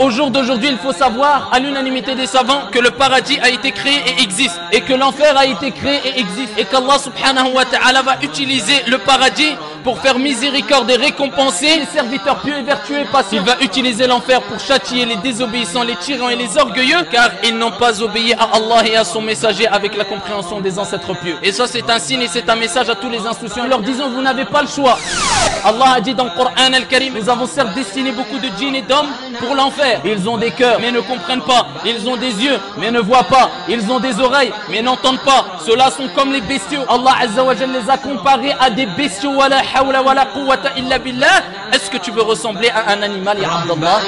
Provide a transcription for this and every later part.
au jour d'aujourd'hui, il faut savoir à l'unanimité des savants que le paradis a été créé et existe, et que l'enfer a été créé et existe, et qu'Allah subhanahu wa ta'ala va utiliser le paradis pour faire miséricorde et récompenser les serviteurs pieux et vertueux et patients. Il va utiliser l'enfer pour châtier les désobéissants, les tyrans et les orgueilleux, car ils n'ont pas obéi à Allah et à son messager avec la compréhension des ancêtres pieux. Et ça, c'est un signe et c'est un message à tous les insouciants. Leur disons, vous n'avez pas le choix. Allah a dit dans le Coran al-Karim, nous avons certes destiné beaucoup de djinns et d'hommes pour l'enfer. Ils ont des cœurs, mais ne comprennent pas. Ils ont des yeux, mais ne voient pas. Ils ont des oreilles, mais n'entendent pas. Ceux-là sont comme les bestiaux. Allah Azza wa Jalla les a comparés à des bestiaux. Wala hawla wala quwwata illa billah. Est-ce que tu veux ressembler à un animal, ya Abdallah?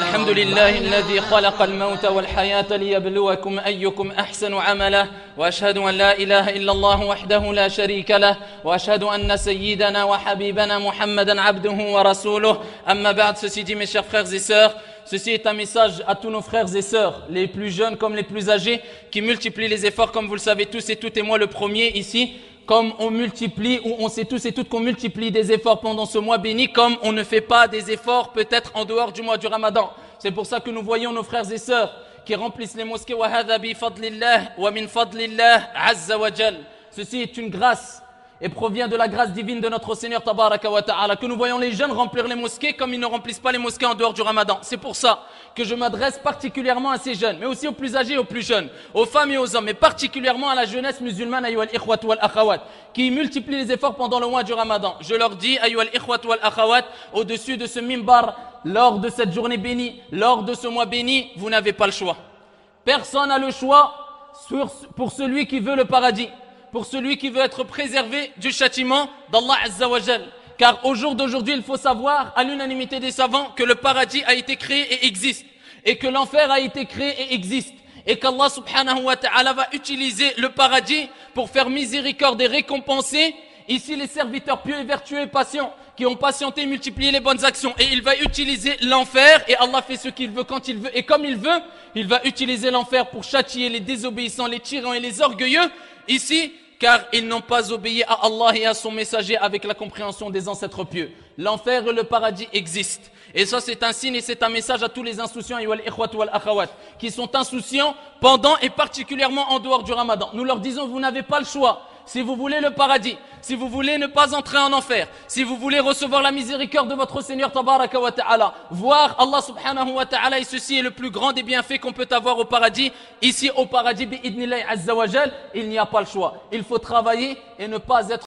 الحمد لله الذي خلق الموت والحياة ليبلوكم أيكم أحسن عملا وأشهد أن لا إله إلا الله وحده لا شريك له وأشهد أن سيدنا وحبيبنا محمدا عبده ورسوله أما بعد. Ceci dit, mes chers frères et sœurs, ceci est un message à tous nos frères et sœurs, les plus jeunes comme les plus âgés, qui multiplient les efforts, comme vous le savez tous et toutes, et moi le premier ici. Comme on multiplie, ou on sait tous et toutes qu'on multiplie des efforts pendant ce mois béni, comme on ne fait pas des efforts peut-être en dehors du mois du Ramadan. C'est pour ça que nous voyons nos frères et sœurs qui remplissent les mosquées. Wa hadha bi fadlillah wa min fadlillah azza wa jal. Ceci est une grâce et provient de la grâce divine de notre Seigneur Tabaraka wa Ta'ala, que nous voyons les jeunes remplir les mosquées comme ils ne remplissent pas les mosquées en dehors du Ramadan. C'est pour ça que je m'adresse particulièrement à ces jeunes, mais aussi aux plus âgés et aux plus jeunes, aux femmes et aux hommes, mais particulièrement à la jeunesse musulmane, ayyuhal ikhwat wal akhawat, qui multiplie les efforts pendant le mois du Ramadan. Je leur dis, ayyuhal ikhwat wal akhawat, au-dessus de ce mimbar, lors de cette journée bénie, lors de ce mois béni, vous n'avez pas le choix. Personne n'a le choix pour celui qui veut le paradis, pour celui qui veut être préservé du châtiment d'Allah Azza wa Jal. Car au jour d'aujourd'hui, il faut savoir à l'unanimité des savants que le paradis a été créé et existe, et que l'enfer a été créé et existe, et qu'Allah subhanahu wa ta'ala va utiliser le paradis pour faire miséricorde et récompenser ici les serviteurs pieux et vertueux et patients qui ont patienté et multiplié les bonnes actions. Et il va utiliser l'enfer, et Allah fait ce qu'il veut quand il veut et comme il veut. Il va utiliser l'enfer pour châtier les désobéissants, les tyrans et les orgueilleux ici, car ils n'ont pas obéi à Allah et à son messager avec la compréhension des ancêtres pieux. L'enfer et le paradis existent. Et ça, c'est un signe et c'est un message à tous les insouciants qui sont insouciants pendant et particulièrement en dehors du Ramadan. Nous leur disons, vous n'avez pas le choix. Si vous voulez le paradis, si vous voulez ne pas entrer en enfer, si vous voulez recevoir la miséricorde de votre Seigneur Tabaraka wa Ta'ala, voir Allah subhanahu wa ta'ala, et ceci est le plus grand des bienfaits qu'on peut avoir au paradis, ici au paradis, bi'idnillahi azza wa jal, il n'y a pas le choix. Il faut travailler et ne pas être